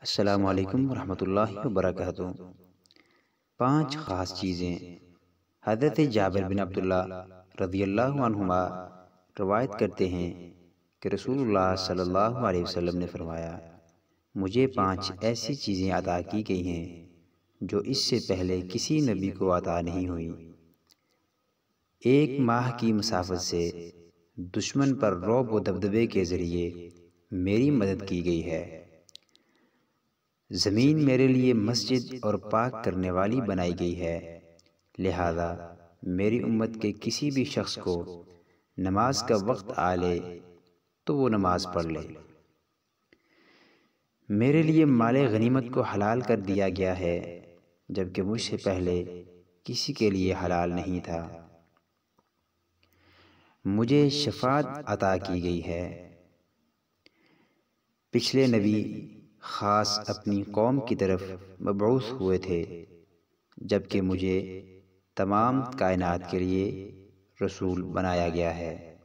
السلام علیکم ورحمۃ اللہ وبرکاتہ۔ 5 خاص چیزیں۔ حضرت جابر بن عبداللہ رضی اللہ عنہما روایت کرتے ہیں کہ رسول اللہ صلی اللہ علیہ وسلم نے فرمایا، مجھے 5 ایسی چیزیں عطا کی گئی ہیں جو اس سے پہلے کسی نبی کو عطا نہیں ہوئی۔ 1 ماہ کی مسافت سے دشمن پر رعب و دبدبے کے ذریعے میری مدد کی گئی ہے۔ زمین میرے لیے مسجد اور پاک کرنے والی بنائی گئی ہے، لہذا میری امت کے کسی بھی شخص کو نماز کا وقت آ لے تو وہ نماز پڑھ لے۔ میرے لیے مال غنیمت کو حلال کر دیا گیا ہے، جبکہ مجھ سے پہلے کسی کے لیے حلال نہیں تھا۔ مجھے شفاعت عطا کی گئی ہے۔ پچھلے نبی خاص اپنی قوم کی طرف مبعوث ہوئے تھے، جبکہ مجھے تمام کائنات کے لیے رسول بنایا گیا ہے۔